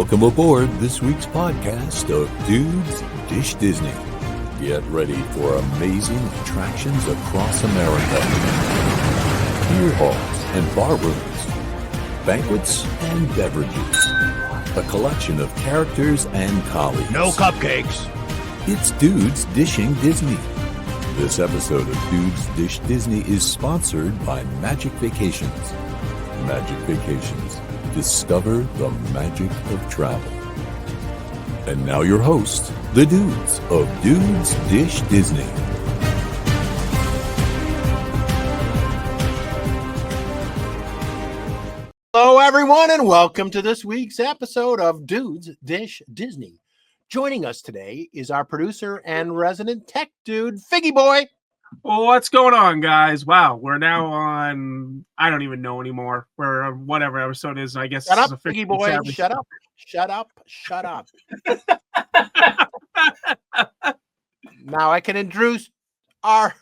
Welcome aboard this week's podcast of Dudes Dish Disney. Get ready for amazing attractions across America. Beer halls and bar rooms, banquets and beverages, a collection of characters and colleagues. No cupcakes. It's Dudes Dishing Disney. This episode of Dudes Dish Disney is sponsored by Magic Vacations. Magic Vacations. Discover the magic of travel. And now your host, the dudes of Dudes Dish Disney. Hello, everyone, and welcome to this week's episode of Dudes Dish Disney. Joining us today is our producer and resident tech dude, Figgy Boy. Well, what's going on, guys? Wow, we're now on, I don't even know anymore, where whatever episode is, I guess. Shut up, Figgy Boy. Shut up. Shut up. Shut up. Now I can introduce our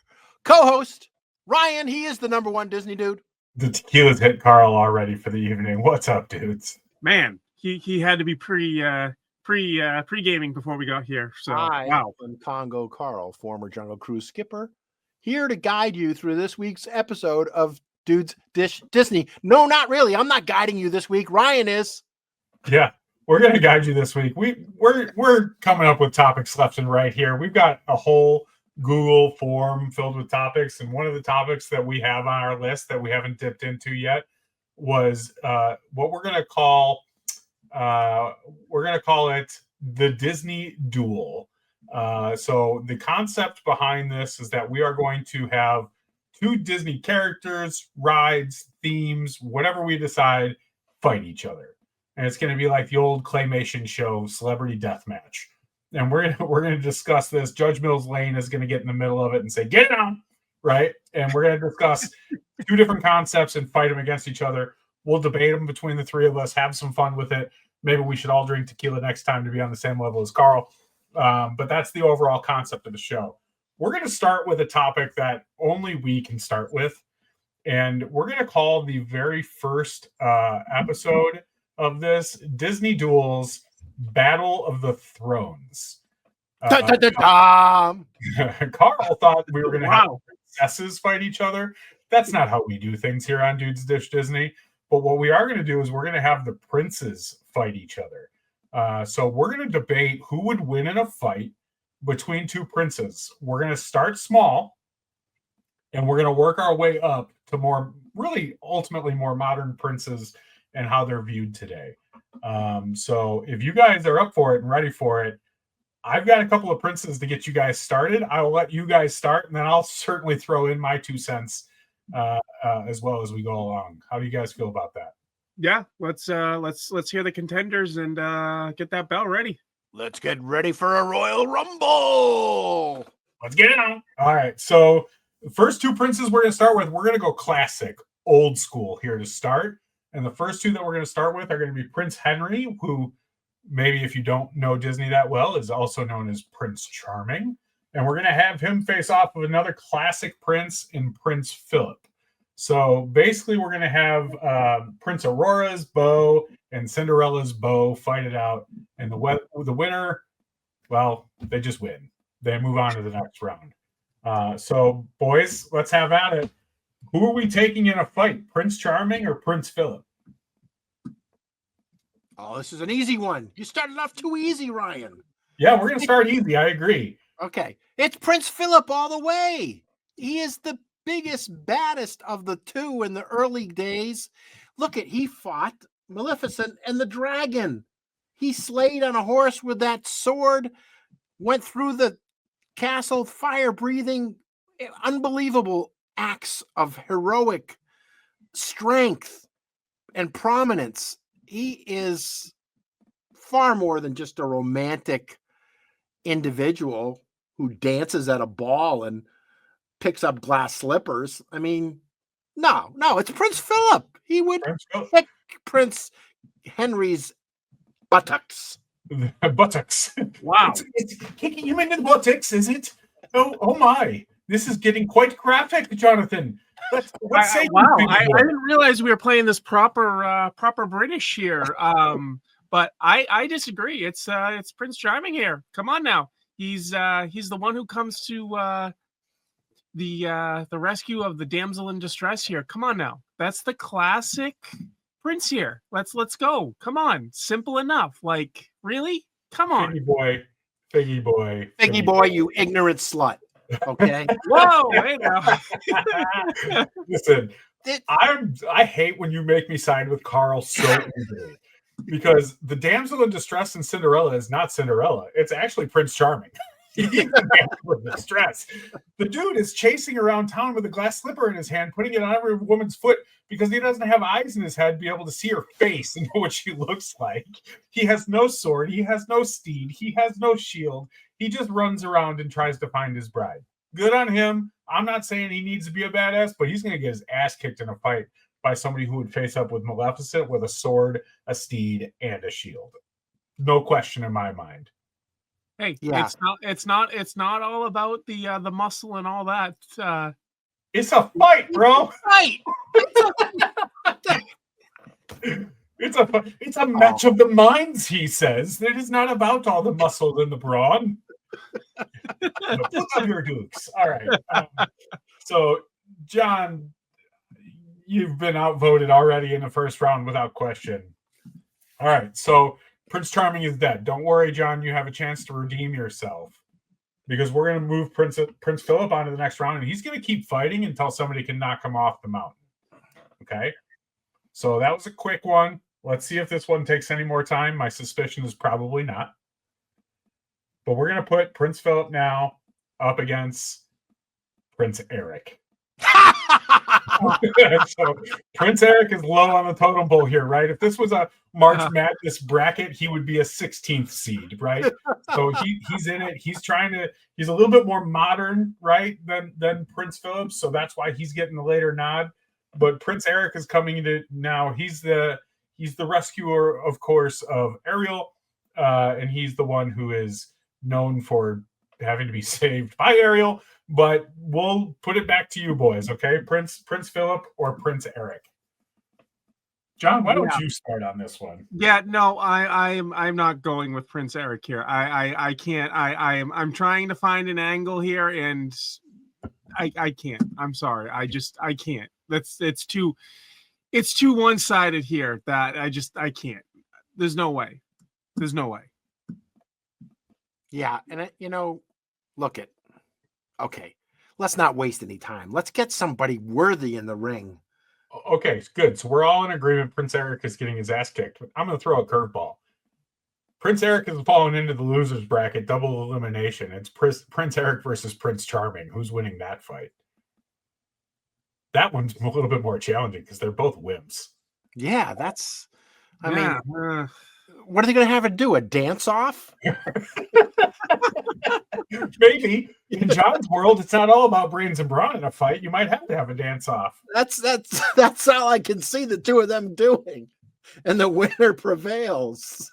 co-host, Ryan. He is the number one Disney dude. The tequila's hit Carl already for the evening. What's up, dudes? Man, he had to be pre-gaming before we got here. So Wow. And Congo Carl, former Jungle Cruise skipper, here to guide you through this week's episode of Dudes Dish Disney. No, not really. I'm not guiding you this week. Ryan is. Yeah, we're going to guide you this week. We're coming up with topics left and right here. We've got a whole Google form filled with topics, and one of the topics that we have on our list that we haven't dipped into yet was what we're going to call it the Disney Duel. So the concept behind this is that we are going to have two Disney characters, rides, themes, whatever we decide, fight each other. And it's going to be like the old claymation show, Celebrity Deathmatch. And we're going to discuss this. Judge Mills Lane is going to get in the middle of it and say, "Get down," right? And we're going to discuss two different concepts and fight them against each other. We'll debate them between the three of us, have some fun with it. Maybe we should all drink tequila next time to be on the same level as Carl. But that's the overall concept of the show. We're going to start with a topic that only we can start with. And we're going to call the very first episode of this Disney Duels Battle of the Thrones. Carl thought we were going to have princesses fight each other. That's not how we do things here on Dudes Dish Disney. But what we are going to do is we're going to have the princes fight each other. So we're going to debate who would win in a fight between two princes. We're going to start small, and we're going to work our way up to ultimately more modern princes and how they're viewed today. So if you guys are up for it and ready for it, I've got a couple of princes to get you guys started. I will let you guys start, and then I'll certainly throw in my 2 cents as well as we go along. How do you guys feel about that? Yeah, let's hear the contenders and get that bell ready. Let's get ready for a Royal Rumble. Let's get it on. All right, so the first two princes we're going to start with, we're going to go classic, old school here to start. And the first two that we're going to start with are going to be Prince Henry, who maybe if you don't know Disney that well is also known as Prince Charming. And we're going to have him face off with another classic prince in Prince Philip. So basically we're going to have Prince Aurora's bow and Cinderella's bow fight it out. And the winner, well, they just win. They move on to the next round. So boys, let's have at it. Who are we taking in a fight, Prince Charming or Prince Philip? Oh, this is an easy one. You started off too easy, Ryan. Yeah, we're going to start easy. I agree. Okay. It's Prince Philip all the way. He is the biggest, baddest of the two in the early days. He fought Maleficent and the dragon. He slayed on a horse with that sword, went through the castle, fire-breathing, unbelievable acts of heroic strength and prominence. He is far more than just a romantic individual who dances at a ball and picks up glass slippers. I mean, no, it's Prince Philip. He would pick Prince Henry's buttocks. Buttocks. Wow. It's kicking him into the buttocks, is it? Oh my. This is getting quite graphic, Jonathan. Wow. I didn't realize we were playing this proper British here. But I disagree. It's Prince Charming here. Come on now. He's the one who comes to the rescue of the damsel in distress here. Come on now. That's the classic Prince here. Let's go. Come on. Simple enough. Like, really? Come on. Figgy boy. Figgy boy, you ignorant slut. Okay. Whoa, hey now. Listen, I hate when you make me side with Carl so easily. Because the damsel in distress in Cinderella is not Cinderella. It's actually Prince Charming. He's the damsel in distress. The dude is chasing around town with a glass slipper in his hand, putting it on every woman's foot because he doesn't have eyes in his head to be able to see her face and know what she looks like. He has no sword. He has no steed. He has no shield. He just runs around and tries to find his bride. Good on him. I'm not saying he needs to be a badass, but he's going to get his ass kicked in a fight by somebody who would face up with Maleficent with a sword, a steed, and a shield. No question in my mind. Hey, Yeah. it's not all about the muscle and all that. It's a fight, bro. Right. It's a match of the minds, he says. It is not about all the muscle and the brawn. Put up your dukes. All right. So, John, you've been outvoted already in the first round without question. All right. So, Prince Charming is dead. Don't worry, John. You have a chance to redeem yourself because we're going to move Prince Philip on to the next round, and he's going to keep fighting until somebody can knock him off the mountain. Okay? So that was a quick one. Let's see if this one takes any more time. My suspicion is probably not. But we're going to put Prince Philip now up against Prince Eric. So Prince Eric is low on the totem pole here, right? If this was a March Madness bracket, he would be a 16th seed, right? So he's in it. He's a little bit more modern, right, than Prince Philip. So that's why he's getting the later nod. But Prince Eric is coming into now. He's the rescuer, of course, of Ariel, and he's the one who is known for having to be saved by Ariel. But we'll put it back to you boys, okay? Prince Philip or Prince Eric. John, why don't you start on this one? Yeah, no, I'm not going with Prince Eric here. I can't. I'm trying to find an angle here, and I can't. I'm sorry. I can't. It's too one-sided here that I can't. There's no way. Yeah, and look it. Okay, let's not waste any time. Let's get somebody worthy in the ring. Okay, good. So we're all in agreement. Prince Eric is getting his ass kicked. But I'm going to throw a curveball. Prince Eric is falling into the losers bracket, double elimination. It's Prince Eric versus Prince Charming. Who's winning that fight? That one's a little bit more challenging because they're both wimps. Yeah, I mean, what are they going to have to do? A dance off? Maybe in John's world, it's not all about brains and brawn in a fight. You might have to have a dance off. That's all I can see the two of them doing, and the winner prevails.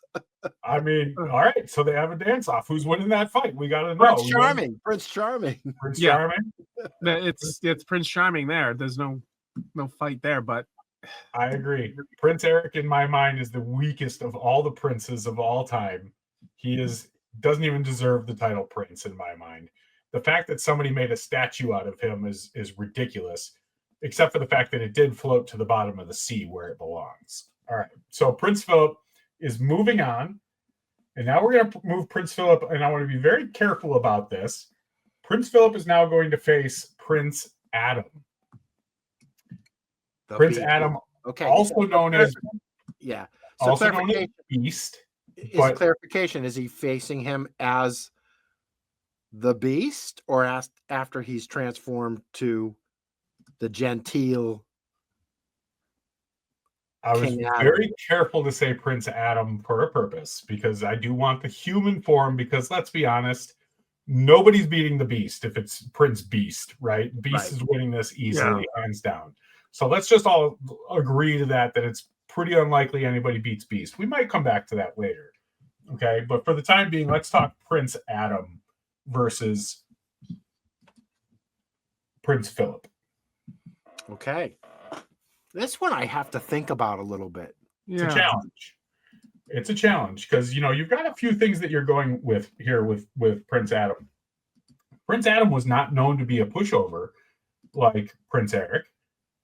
I mean, all right. So they have a dance off. Who's winning that fight? We got to know. Prince Charming. Charming. It's Prince Charming there. There's no fight there, but I agree. Prince Eric, in my mind, is the weakest of all the princes of all time. He doesn't even deserve the title prince in my mind. The fact that somebody made a statue out of him is ridiculous, except for the fact that it did float to the bottom of the sea where it belongs. All right. So Prince Philip is moving on. And now we're going to move Prince Philip, and I want to be very careful about this. Prince Philip is now going to face Prince Adam. Prince Adam, okay, also known as Beast. Is clarification, is he facing him as the Beast or after he's transformed to the genteel? I was very careful to say Prince Adam for a purpose because I do want the human form because let's be honest, nobody's beating the Beast if it's Prince Beast, right? Beast is winning this easily, hands down. So let's just all agree to that it's pretty unlikely anybody beats Beast. We might come back to that later. Okay, but for the time being, let's talk Prince Adam versus Prince Philip. Okay. This one I have to think about a little bit. It's a challenge. It's a challenge because you've got a few things that you're going with here with Prince Adam. Prince Adam was not known to be a pushover like Prince Eric.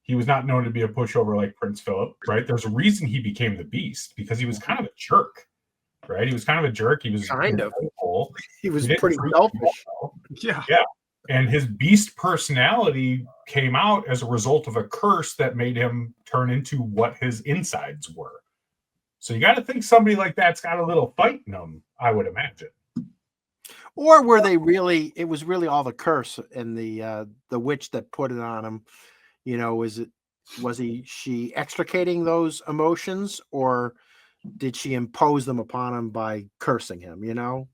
He was not known to be a pushover like Prince Philip, right? There's a reason he became the Beast, because he was kind of a jerk, right? He was kind of a jerk. He was Kind of. awful. He was He didn't pretty treat selfish. people well. Yeah. And his Beast personality came out as a result of a curse that made him turn into what his insides were. So you got to think somebody like that's got a little fight in them, I would imagine. Or were they really? It was really all the curse and the witch that put it on him. Was she extricating those emotions, or did she impose them upon him by cursing him?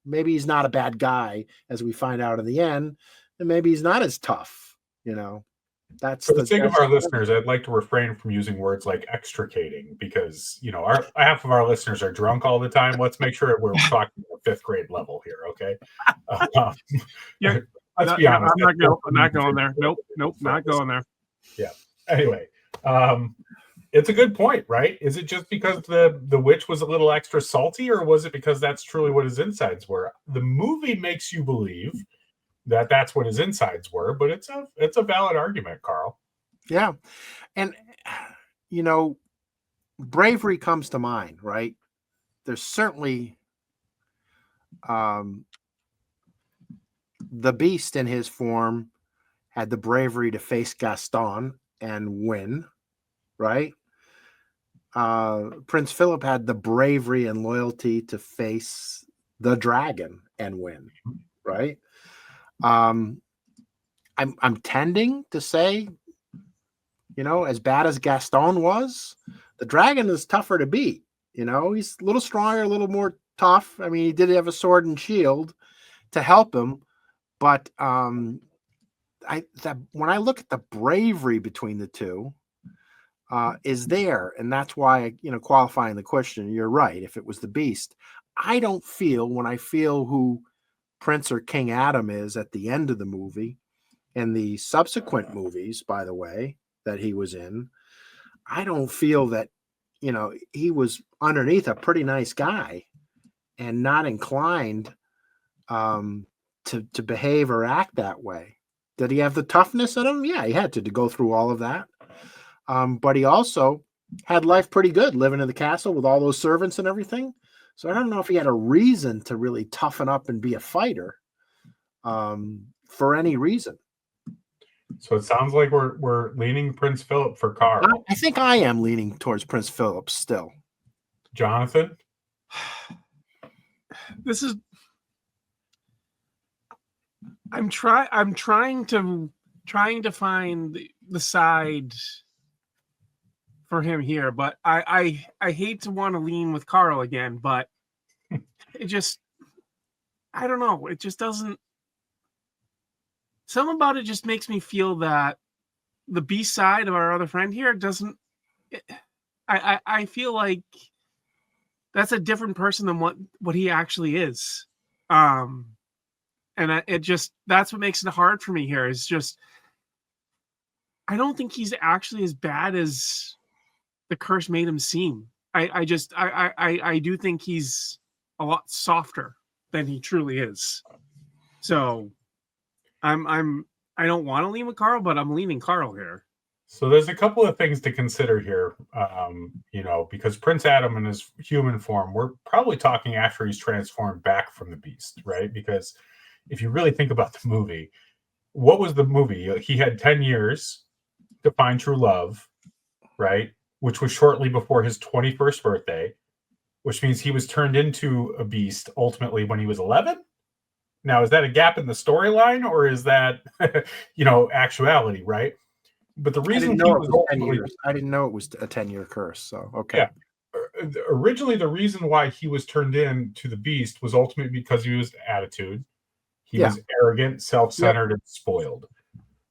Maybe he's not a bad guy, as we find out in the end, and maybe he's not as tough. That's For the sake of our listeners, I'd like to refrain from using words like extricating, because half of our listeners are drunk all the time. Let's make sure we're talking at 5th grade level here, okay? Yeah. Let's be honest. I'm not going there. Nope, not going there. Yeah. Anyway, it's a good point, right? Is it just because the witch was a little extra salty, or was it because that's truly what his insides were? The movie makes you believe that that's what his insides were, but it's a valid argument, Carl. Yeah. And bravery comes to mind, right? There's certainly the Beast in his form had the bravery to face Gaston and win, right? Prince Philip had the bravery and loyalty to face the dragon and win, right? I'm tending to say, as bad as Gaston was, the dragon is tougher to beat. He's a little stronger, a little more tough. I mean, he did have a sword and shield to help him, but when I look at the bravery between the two, is there, and that's why qualifying the question, you're right. If it was the Beast, I don't feel, when I feel who Prince or King Adam is at the end of the movie, and the subsequent movies, by the way, that he was in, I don't feel that he was underneath a pretty nice guy and not inclined to behave or act that way. Did he have the toughness in him? Yeah, he had to go through all of that. But he also had life pretty good, living in the castle with all those servants and everything. So I don't know if he had a reason to really toughen up and be a fighter for any reason. So it sounds like we're leaning Prince Philip for Carl. I think I am leaning towards Prince Philip still. Jonathan? I'm trying to find the side for him here, but I hate to want to lean with Carl again, but it just, I don't know, it just doesn't, something about it just makes me feel that the B side of our other friend here doesn't, I feel like that's a different person than what he actually is. And it just, that's what makes it hard for me here, is just, I don't think he's actually as bad as the curse made him seem. I do think he's a lot softer than he truly is. So I don't want to lean with Carl, but I'm leaning Carl here. So there's a couple of things to consider here, because Prince Adam in his human form, we're probably talking after he's transformed back from the Beast, right? Because if you really think about the movie, what was the movie? He had 10 years to find true love, right? Which was shortly before his 21st birthday, which means he was turned into a beast ultimately when he was 11. Now, is that a gap in the storyline, or is that, actuality, right? But the reason I didn't know it was a 10-year curse. So, okay. Yeah. Originally, the reason why he was turned into the Beast was ultimately because he was attitude. He was arrogant, self-centered, and spoiled.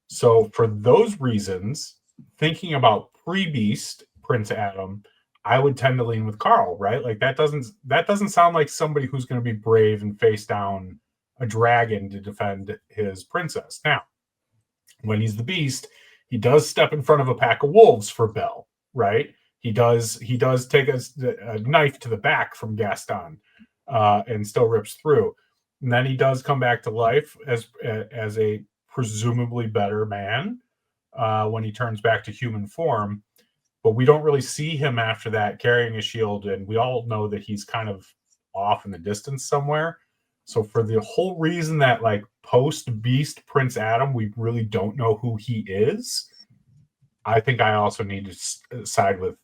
So for those reasons, thinking about pre-Beast Prince Adam, I would tend to lean with Carl, right? Like that doesn't sound like somebody who's going to be brave and face down a dragon to defend his princess. Now, when he's the Beast, he does step in front of a pack of wolves for Belle, right? He does take a knife to the back from Gaston, and still rips through. And then he does come back to life as a presumably better man when he turns back to human form. But we don't really see him after that carrying a shield, and we all know that he's kind of off in the distance somewhere. So for the whole reason that like post Beast Prince Adam, we really don't know who he is, I think I also need to side with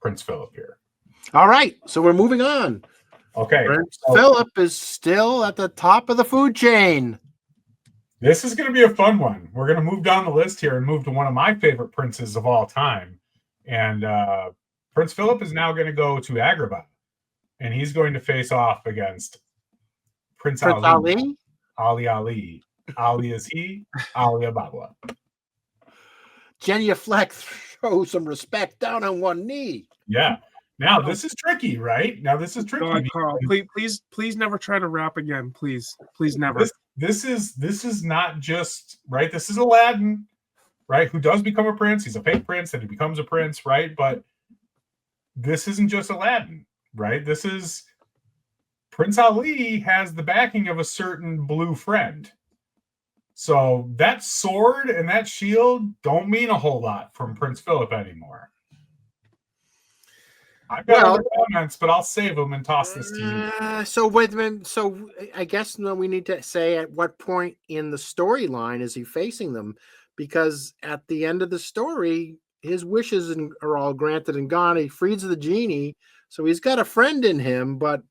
Prince Philip here. All right, so we're moving on. Okay, Prince Philip is still at the top of the food chain. This is going to be a fun one. We're going to move down the list here and move to one of my favorite princes of all time. And Prince Philip is now going to go to Agrabah, and he's going to face off against Prince Ali. Ali is he, Ali Ababa. Genuflect, show some respect down on one knee. Yeah. Now this is tricky, right? Now this is tricky. God, Carl, please never try to rap again. Please never. This is not just right. This is Aladdin, right? Who does become a prince? He's a fake prince, then he becomes a prince, right? But this isn't just Aladdin, right? This is Prince Ali has the backing of a certain blue friend. So that sword and that shield don't mean a whole lot from Prince Philip anymore. I've got other comments, but I'll save them and toss this to you. So wait a minute. So I guess we need to say at what point in the storyline is he facing them? Because at the end of the story, his wishes are all granted and gone. He frees the genie, so he's got a friend in him, but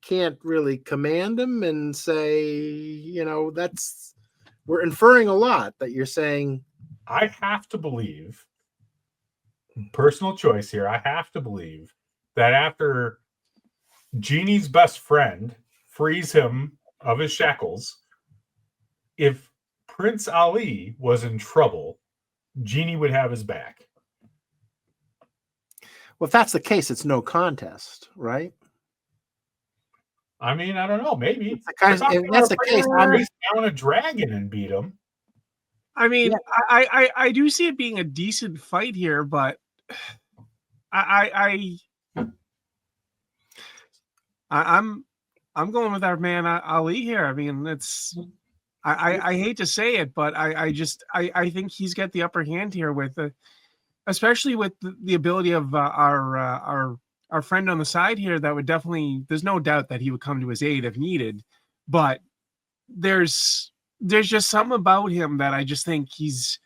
can't really command him and say, we're inferring a lot that you're saying. I have to believe, personal choice here, I have to believe that after Genie's best friend frees him of his shackles, if Prince Ali was in trouble, Genie would have his back. Well, if that's the case, it's no contest, right? I mean, I don't know. Maybe if that's the case, I'm down a dragon and beat him. I mean, I do see it being a decent fight here, but I'm going with our man Ali here. I mean, I hate to say it, but I think he's got the upper hand here especially with the ability of our friend on the side here. That would definitely, there's no doubt that he would come to his aid if needed, but there's just something about him that I just think he's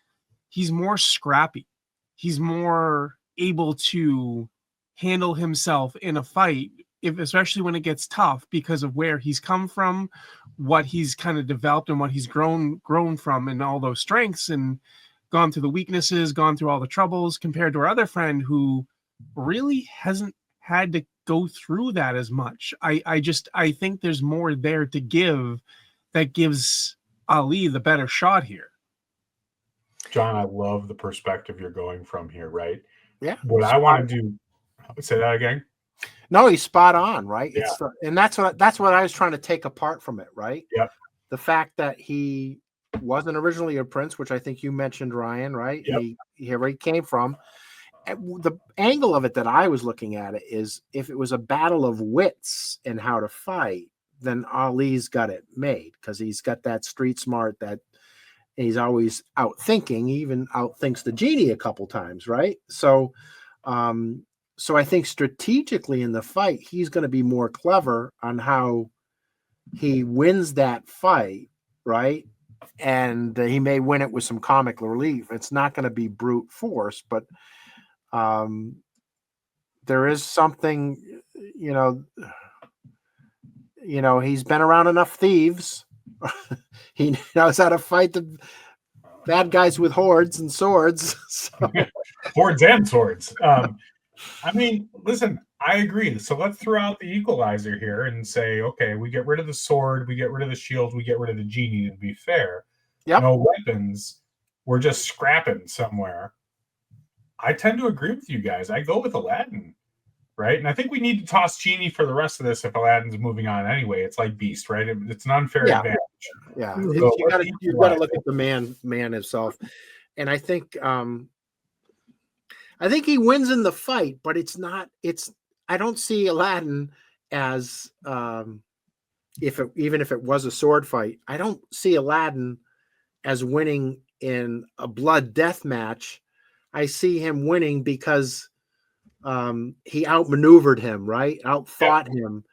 more scrappy. He's more able to handle himself in a fight, especially when it gets tough, because of where he's come from, what he's kind of developed and what he's grown from, and all those strengths, and gone through the weaknesses, gone through all the troubles, compared to our other friend who really hasn't had to go through that as much. I think there's more there to give that gives Ali the better shot here. John, I love the perspective you're going from here, right? Yeah. What I want to do, say that again. No, he's spot on, right? Yeah. And that's what I was trying to take apart from it, right? Yeah. The fact that he wasn't originally a prince, which I think you mentioned, Ryan, right? Yep. Where he came from. The angle of it that I was looking at it is, if it was a battle of wits and how to fight, then Ali's got it made, because he's got that street smart that he's always out thinking. He even outthinks the genie a couple times, right? So I think strategically in the fight, he's going to be more clever on how he wins that fight, right? And he may win it with some comic relief. It's not going to be brute force, but there is something, he's been around enough thieves. He knows how to fight the bad guys with hordes and swords. So. Hordes and swords. I mean, listen, I agree. So let's throw out the equalizer here and say, okay, we get rid of the sword, we get rid of the shield, we get rid of the genie, to be fair. Yep. No weapons. We're just scrapping somewhere. I tend to agree with you guys. I go with Aladdin, right? And I think we need to toss Genie for the rest of this if Aladdin's moving on anyway. It's like Beast, right? It's an unfair advantage. Yeah, So you got to look at the man himself. And I think I think he wins in the fight, but it's not. I don't see Aladdin as even if it was a sword fight. I don't see Aladdin as winning in a blood death match. I see him winning because he outmaneuvered him, right? Outthought him.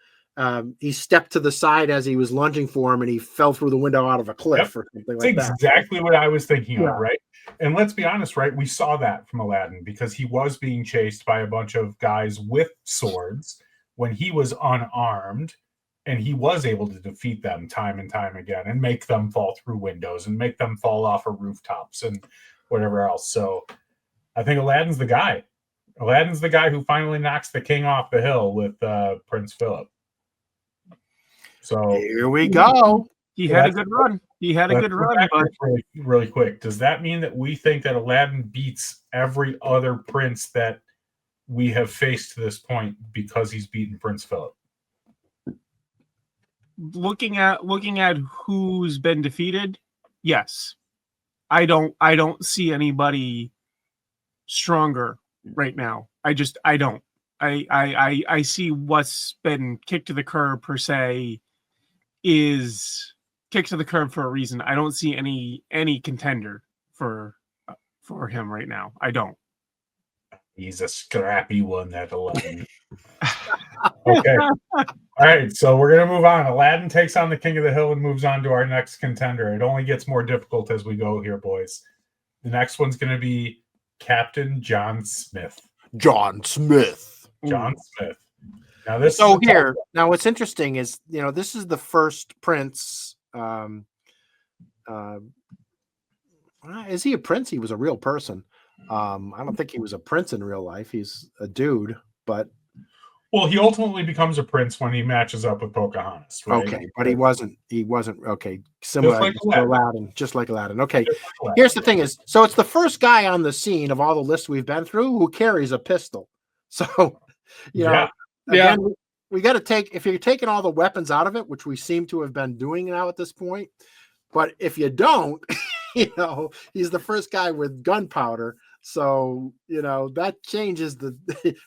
He stepped to the side as he was lunging for him, and he fell through the window out of a cliff or something like that. Exactly what I was thinking of, right? And let's be honest, right? We saw that from Aladdin because he was being chased by a bunch of guys with swords when he was unarmed, and he was able to defeat them time and time again and make them fall through windows and make them fall off of rooftops and whatever else. So I think Aladdin's the guy. Aladdin's the guy who finally knocks the king off the hill with Prince Philip. So here we go. He had a good run. He had a good run. But really quick, does that mean that we think that Aladdin beats every other prince that we have faced to this point because he's beaten Prince Philip? looking at who's been defeated, yes. I don't see anybody stronger right now. I don't. I see what's been kicked to the curb per se is kicked to the curb for a reason. I don't see any contender for him right now. I don't. He's a scrappy one, that Aladdin. Okay. All right, so we're going to move on. Aladdin takes on the King of the Hill and moves on to our next contender. It only gets more difficult as we go here, boys. The next one's going to be Captain John Smith. John Smith. John Smith. Now this. So here, now what's interesting is, this is the first prince. Is he a prince? He was a real person. I don't think he was a prince in real life. He's a dude, but. Well, he ultimately becomes a prince when he matches up with Pocahontas, right? Okay, but he wasn't okay. Similar like to Aladdin, just like Aladdin. Okay, here's the thing is, so it's the first guy on the scene of all the lists we've been through who carries a pistol. So, again, we got to take, if you're taking all the weapons out of it, which we seem to have been doing now at this point, but if you don't, he's the first guy with gunpowder. So, that changes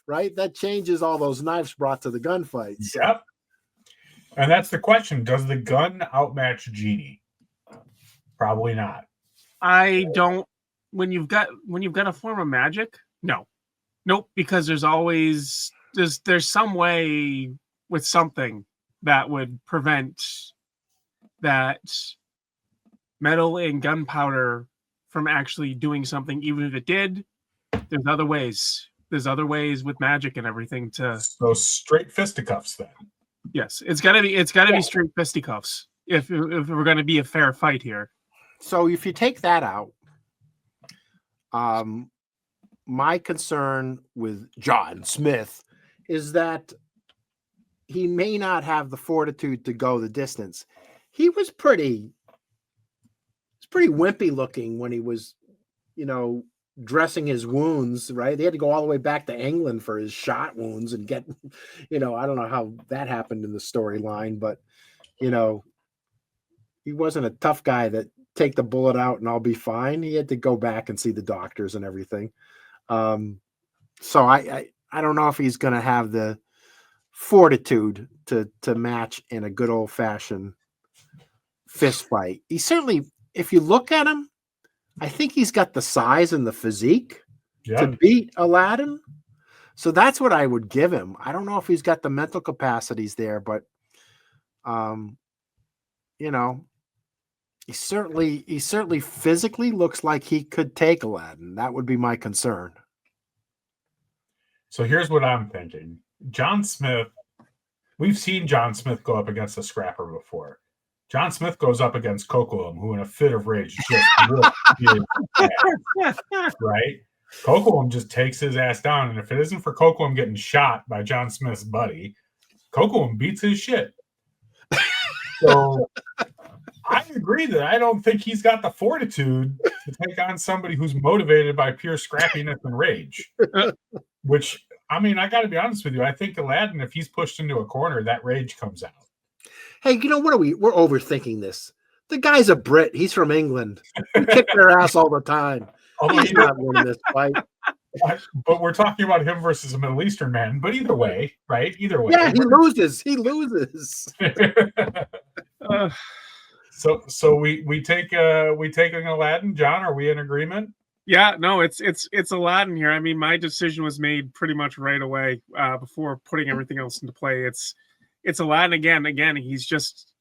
right? That changes all those knives brought to the gunfights. Yep. And that's the question. Does the gun outmatch Genie? Probably not. I don't. When you've got a form of magic, no. Nope, because there's always there's some way with something that would prevent that metal and gunpowder from actually doing something. Even if it did, there's other ways. There's other ways with magic and everything to. So straight fisticuffs then. Yes, it's gotta be straight fisticuffs if we're gonna be a fair fight here. So if you take that out, my concern with John Smith is that he may not have the fortitude to go the distance. He was pretty wimpy looking when he was, dressing his wounds, right? They had to go all the way back to England for his shot wounds and get, I don't know how that happened in the storyline, but, he wasn't a tough guy that take the bullet out and I'll be fine. He had to go back and see the doctors and everything. So I don't know if he's going to have the fortitude to match in a good old fashioned fist fight. He certainly, if you look at him, I think he's got the size and the physique to beat Aladdin. So that's what I would give him. I don't know if he's got the mental capacities there, but he certainly physically looks like he could take Aladdin. That would be my concern. So here's what I'm thinking. John Smith, we've seen John Smith go up against a scrapper before. John Smith goes up against Kocoum, who in a fit of rage just right? Kocoum just takes his ass down, and if it isn't for Kocoum getting shot by John Smith's buddy, Kocoum beats his shit. So I agree that I don't think he's got the fortitude to take on somebody who's motivated by pure scrappiness and rage. Which, I got to be honest with you, I think Aladdin, if he's pushed into a corner, that rage comes out. Hey, what are we're overthinking this. The guy's a Brit. He's from England. We kick their ass all the time. He's not winning this fight. But we're talking about him versus a Middle Eastern man. But either way, right? Either way. Yeah, he loses. He loses. Uh, So we taking Aladdin. John, are we in agreement? yeah, no, it's Aladdin here. I mean, my decision was made pretty much right away before putting everything else into play. It's Aladdin again. Again, he's just.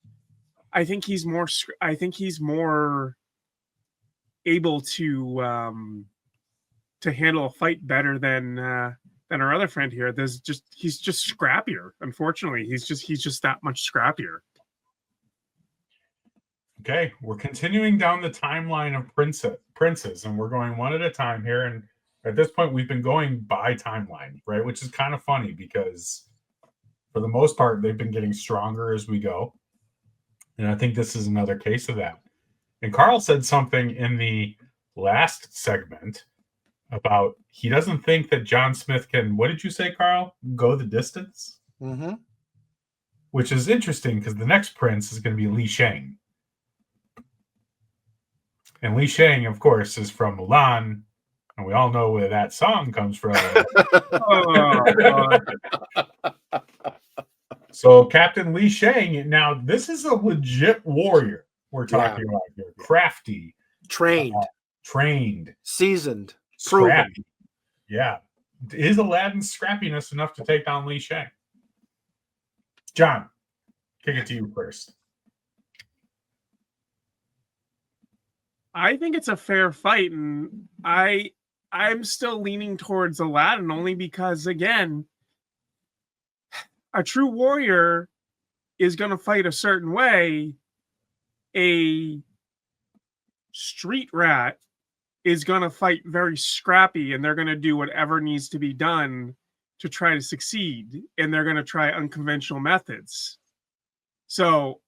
I think he's more able to handle a fight better than our other friend here. He's just scrappier. Unfortunately, he's just that much scrappier. Okay, we're continuing down the timeline of princes, and we're going one at a time here. And at this point, we've been going by timeline, right? Which is kind of funny because for the most part, they've been getting stronger as we go. And I think this is another case of that. And Carl said something in the last segment about he doesn't think that John Smith can, what did you say, Carl? Go the distance? Mm-hmm. Which is interesting because the next prince is going to be Li Shang. And Li Shang, of course, is from Mulan. And we all know where that song comes from. Oh, So Captain Li Shang, now this is a legit warrior we're talking about here. Crafty. Trained. Seasoned. Scrappy. Proven. Yeah. Is Aladdin's scrappiness enough to take down Li Shang? John, kick it to you first. I think it's a fair fight, and I'm still leaning towards Aladdin only because, again, a true warrior is going to fight a certain way. A street rat is going to fight very scrappy, and they're going to do whatever needs to be done to try to succeed, and they're going to try unconventional methods. So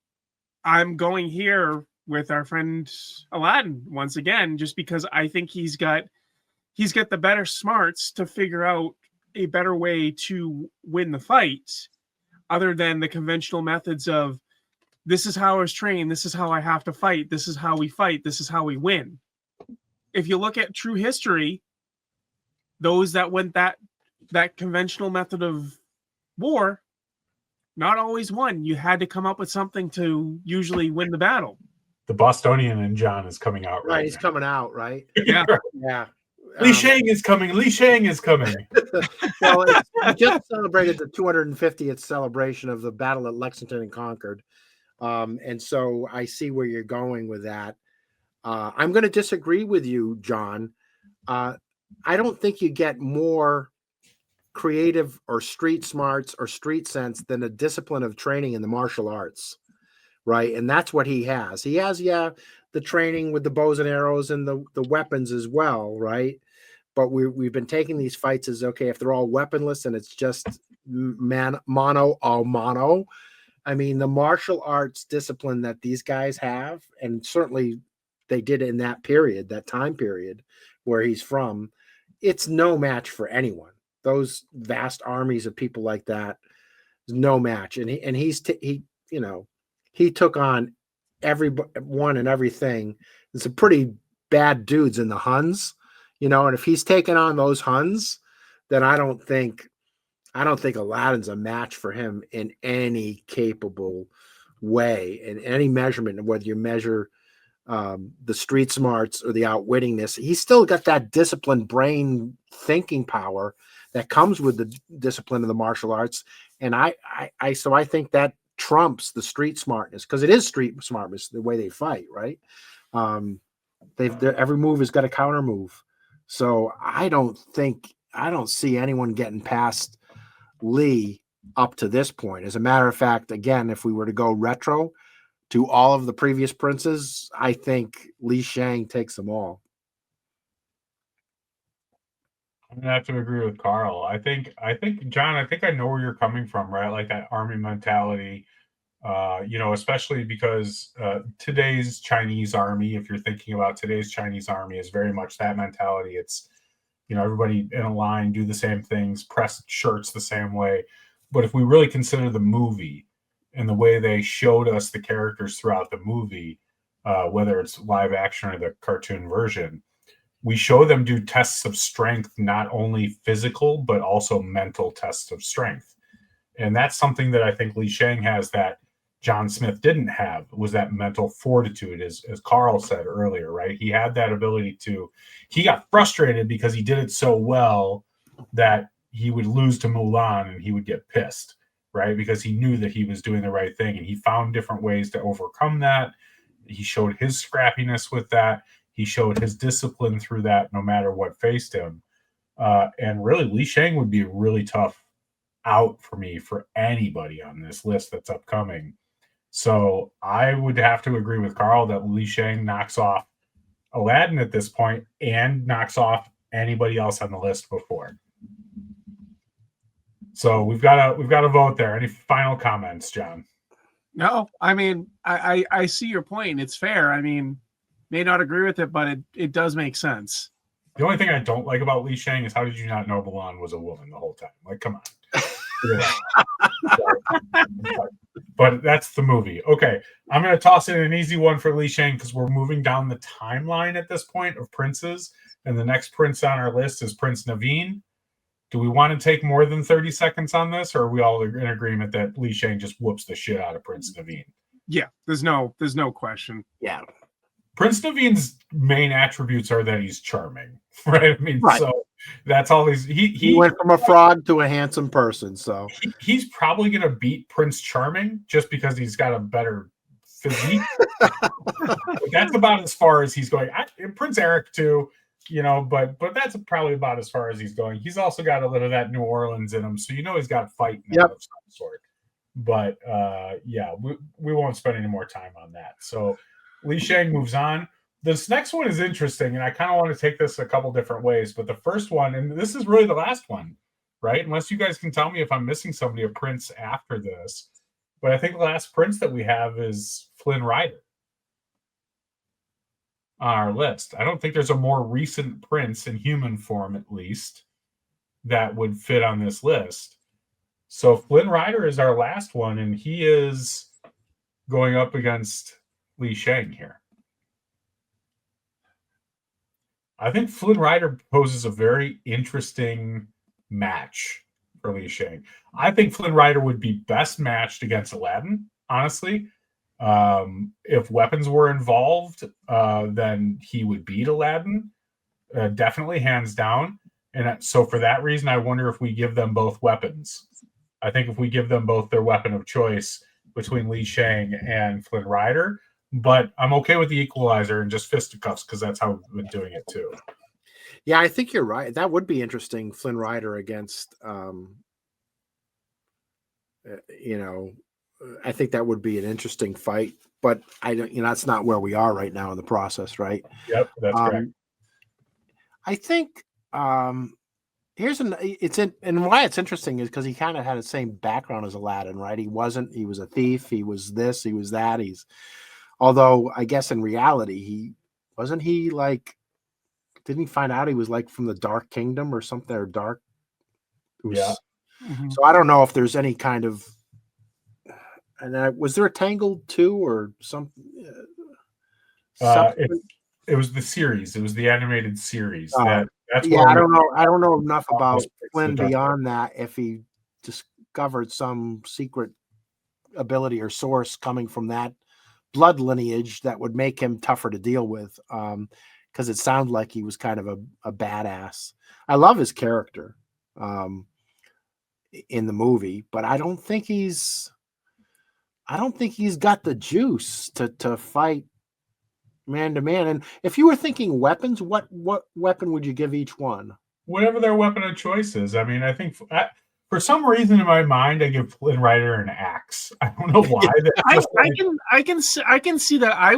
I'm going here with our friend Aladdin once again, just because I think he's got the better smarts to figure out a better way to win the fight other than the conventional methods of this is how I was trained, this is how I have to fight, this is how we fight, this is how we win. If you look at true history, those that went that conventional method of war not always won. You had to come up with something to usually win the battle. The Bostonian in John is coming out right. He's coming out, right? Yeah. Yeah. Li Shang is coming. Li Shang is coming. Well, we just celebrated the 250th celebration of the Battle at Lexington and Concord. And so I see where you're going with that. I'm going to disagree with you, John. I don't think you get more creative or street smarts or street sense than a discipline of training in the martial arts. Right. And that's what he has. He has, the training with the bows and arrows and the weapons as well. Right. But we've been taking these fights as, okay, if they're all weaponless and it's just mono. I mean, the martial arts discipline that these guys have, and certainly they did in that period, that time period where he's from, it's no match for anyone. Those vast armies of people like that is no match. And he took on everyone and everything. There's some pretty bad dudes in the Huns, and if he's taking on those Huns, then I don't think Aladdin's a match for him in any capable way, in any measurement, whether you measure the street smarts or the outwittingness. He's still got that disciplined brain thinking power that comes with the discipline of the martial arts. And I think that trumps the street smartness, because it is street smartness the way they fight, right? Every move has got a counter move. So I don't see anyone getting past Lee up to this point. As a matter of fact, again, if we were to go retro to all of the previous princes, I think Li Shang takes them all. I'm gonna have to agree with Carl. I think John, I know where you're coming from, right? Like that army mentality, especially because today's Chinese army, if you're thinking about today's Chinese army, is very much that mentality. It's, everybody in a line, do the same things, press shirts the same way. But if we really consider the movie and the way they showed us the characters throughout the movie, whether it's live action or the cartoon version, we show them do tests of strength, not only physical, but also mental tests of strength. And that's something that I think Li Shang has that John Smith didn't have, was that mental fortitude, as Carl said earlier, right? He had that ability he got frustrated because he did it so well that he would lose to Mulan and he would get pissed, right? Because he knew that he was doing the right thing, and he found different ways to overcome that. He showed his scrappiness with that. He showed his discipline through that, no matter what faced him. And really, Li Shang would be a really tough out for me for anybody on this list that's upcoming. So I would have to agree with Carl that Li Shang knocks off Aladdin at this point and knocks off anybody else on the list before. So we've got a vote there. Any final comments, John? No, I mean, I see your point. It's fair. I mean, may not agree with it, but it does make sense. The only thing I don't like about Li Shang is how did you not know Mulan was a woman the whole time? Like, come on. But that's the movie. Okay, I'm going to toss in an easy one for Li Shang because we're moving down the timeline at this point of princes, and the next prince on our list is Prince Naveen. Do we want to take more than 30 seconds on this, or are we all in agreement that Li Shang just whoops the shit out of Prince Naveen? Yeah, there's no question. Yeah. Prince Naveen's main attributes are that he's charming, right? I mean, Right. So that's all he went from a frog to a handsome person. So he's probably going to beat Prince Charming just because he's got a better physique. That's about as far as he's going. Prince Eric too, but that's probably about as far as he's going. He's also got a little of that New Orleans in him, so he's got fight of some sort. But yeah, we won't spend any more time on that. So Li Shang moves on. This next one is interesting, and I kind of want to take this a couple different ways. But the first one, and this is really the last one, right? Unless you guys can tell me if I'm missing somebody, a prince after this. But I think the last prince that we have is Flynn Rider on our list. I don't think there's a more recent prince in human form, at least, that would fit on this list. So Flynn Rider is our last one, and he is going up against Li Shang here. I think Flynn Rider poses a very interesting match for Li Shang. I think Flynn Rider would be best matched against Aladdin, honestly. If weapons were involved, then he would beat Aladdin, definitely, hands down. And so for that reason, I wonder if we give them both weapons. I think if we give them both their weapon of choice between Li Shang and Flynn Rider, but I'm okay with the equalizer and just fisticuffs because that's how we've been doing it too. Yeah, I think you're right. That would be interesting. Flynn Rider against, I think that would be an interesting fight. But I don't, that's not where we are right now in the process, right? Yep, that's correct. I think and why it's interesting is because he kind of had the same background as Aladdin, right? He was a thief. He was this. He was that. Although I guess in reality, didn't he find out he was like from the Dark Kingdom or something, or dark? Yeah. Mm-hmm. So I don't know if there's any kind of, and was there a Tangled 2 or something? It was the series. It was the animated series. That's yeah, I don't know. I don't know enough about Flynn Dark beyond that. If he discovered some secret ability or source coming from that blood lineage that would make him tougher to deal with, because it sounded like he was kind of a badass. I love his character in the movie, but I don't think he's got the juice to fight man to man. And if you were thinking weapons, what weapon would you give each one? Whatever their weapon of choice is. I mean, I think for some reason in my mind, I give Flynn Rider an axe. I don't know why. I can see that. I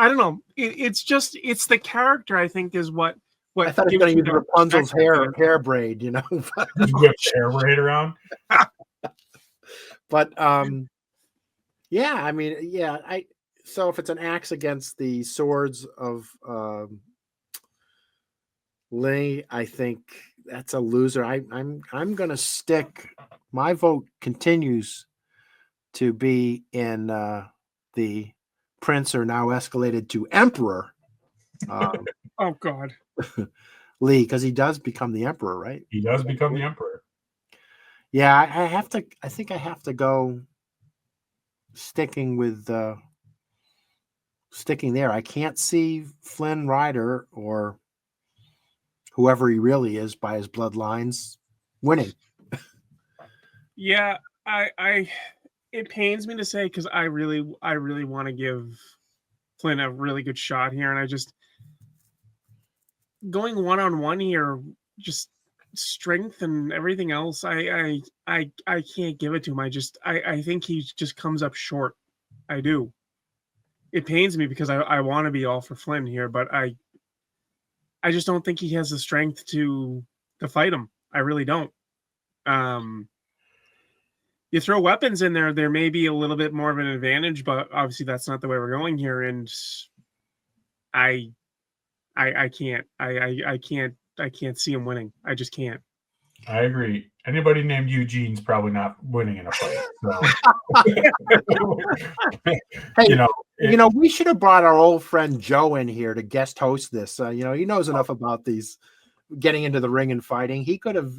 don't know. It's the character. I think is what. I thought he was going to use Rapunzel's hair braid, Just whip hair braid around. But yeah, I mean, yeah, so if it's an axe against the swords of Lee, I think that's a loser. I'm going to stick. My vote continues to be in the prince, or now escalated to emperor, Oh God. Lee, because he does become the emperor, right? He does become the emperor. Yeah, I have to. I think I have to go sticking with sticking there. I can't see Flynn Rider or whoever he really is by his bloodlines winning. Yeah, I it pains me to say because I really want to give Flynn a really good shot here, and I just going 1-on-1 here, just strength and everything else. I can't give it to him. I think he just comes up short. I do. It pains me because I want to be all for Flynn here, but I just don't think he has the strength to fight him. I really don't. You throw weapons in there may be a little bit more of an advantage, but obviously that's not the way we're going here. And I can't. I can't see him winning. I just can't. I agree. Anybody named Eugene's probably not winning in a fight. So. Hey, we should have brought our old friend Joe in here to guest host this. He knows enough about these getting into the ring and fighting. He could have,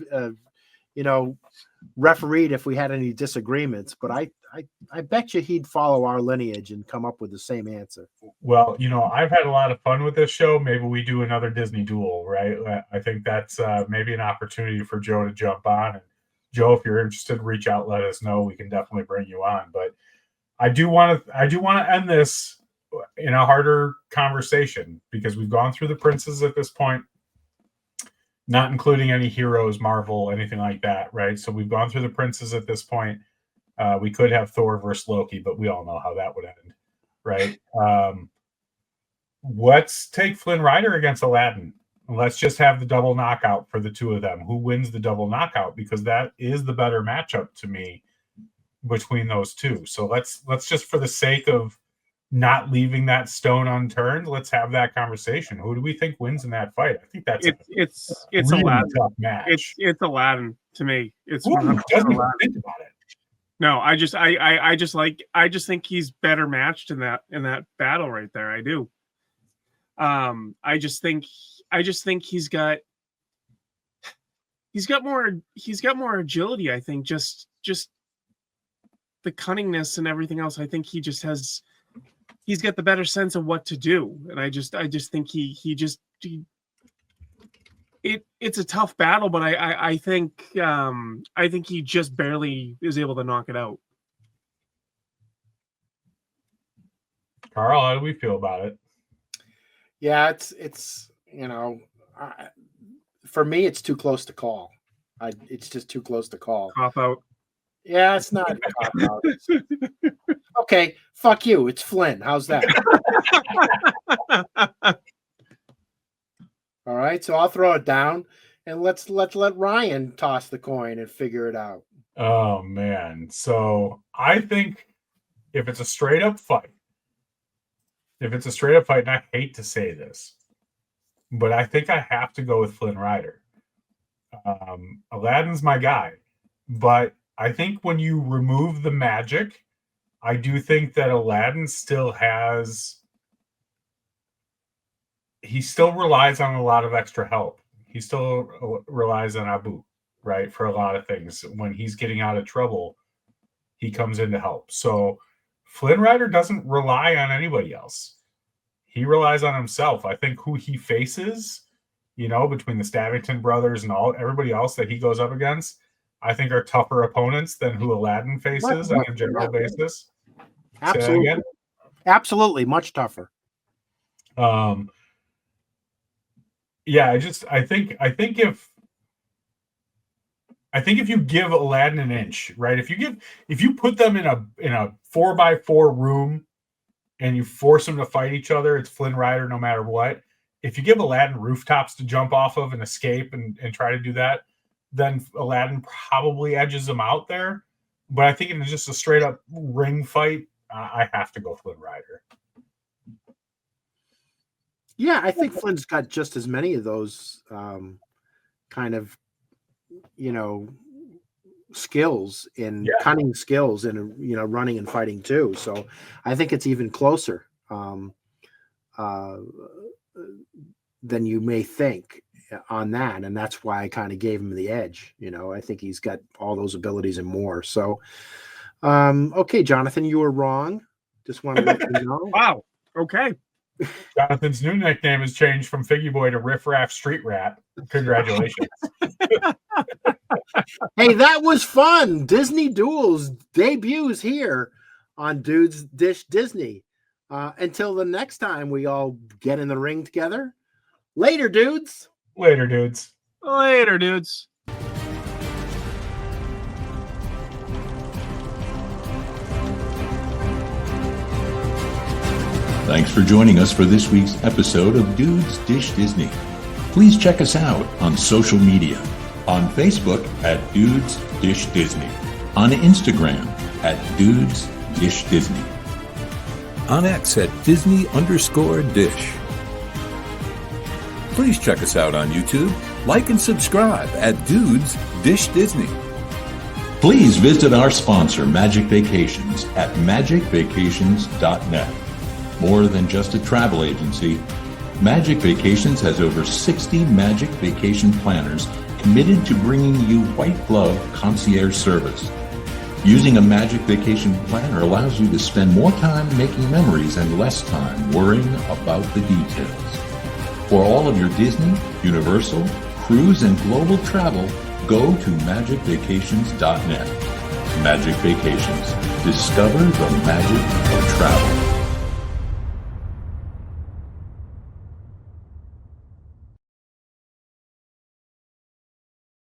refereed if we had any disagreements. But I bet you he'd follow our lineage and come up with the same answer. Well, I've had a lot of fun with this show. Maybe we do another Disney duel, right? I think that's maybe an opportunity for Joe to jump on. And Joe, if you're interested, reach out, let us know. We can definitely bring you on. But I do want to end this in a harder conversation because we've gone through the princes at this point, not including any heroes, Marvel, anything like that, right? So we've gone through the princes at this point. We could have Thor versus Loki, but we all know how that would end, right? Let's take Flynn Rider against Aladdin. Let's just have the double knockout for the two of them. Who wins the double knockout? Because that is the better matchup to me between those two. So let's just, for the sake of not leaving that stone unturned, let's have that conversation. Who do we think wins in that fight? I think that's it's really Aladdin. Tough match. It's Aladdin to me. It's doesn't even think about it. No, I just think he's better matched in that battle right there. I do. I just think he's got more agility. I think just the cunningness and everything else. I think he's got the better sense of what to do. And I just think it's a tough battle, but I think he just barely is able to knock it out. Carl, how do we feel about it? Yeah, it's for me, it's too close to call. It's just too close to call. Cop out. Yeah, it's not a cop out. Okay, fuck you. It's Flynn. How's that? All right, so I'll throw it down and let Ryan toss the coin and figure it out. Oh man. So I think if it's a straight up fight, and I hate to say this, but I think I have to go with Flynn Rider. Aladdin's my guy, but I think when you remove the magic, I do think that Aladdin still relies on a lot of extra help. He still relies on Abu, right, for a lot of things. When he's getting out of trouble, he comes in to help. So Flynn Rider doesn't rely on anybody else. He relies on himself. I think who he faces, between the Stavington brothers and everybody else that he goes up against, I think are tougher opponents than who Aladdin faces on a general basis. Absolutely. Absolutely. Much tougher. Yeah, I think if you give Aladdin an inch, right? If you put them in a 4x4 room and you force them to fight each other, it's Flynn Rider no matter what. If you give Aladdin rooftops to jump off of and escape and try to do that, then Aladdin probably edges him out there. But I think in just a straight up ring fight, I have to go Flynn Rider. Yeah, I think Flynn's got just as many of those kind of, skills in cunning skills in, running and fighting too. So than you may think on that, and that's why I kind of gave him the edge. I think he's got all those abilities and more. So, okay, Jonathan, you were wrong. Just want to let you know. Wow. Okay. Jonathan's new nickname has changed from Figgy Boy to Riff Raff Street Rat. Congratulations. Hey, that was fun. Disney Duels debuts here on Dudes Dish Disney. Until the next time we all get in the ring together. Later, dudes. Later, dudes. Later, dudes. Thanks for joining us for this week's episode of Dudes Dish Disney. Please check us out on social media. On Facebook at Dudes Dish Disney. On Instagram at Dudes Dish Disney. On X at Disney_Dish. Please check us out on YouTube. Like and subscribe at Dudes Dish Disney. Please visit our sponsor, Magic Vacations, at magicvacations.net. More than just a travel agency, Magic Vacations has over 60 Magic Vacation planners committed to bringing you white glove concierge service. Using a Magic Vacation planner allows you to spend more time making memories and less time worrying about the details. For all of your Disney, Universal, cruise, and global travel, go to magicvacations.net. Magic Vacations. Discover the magic of travel.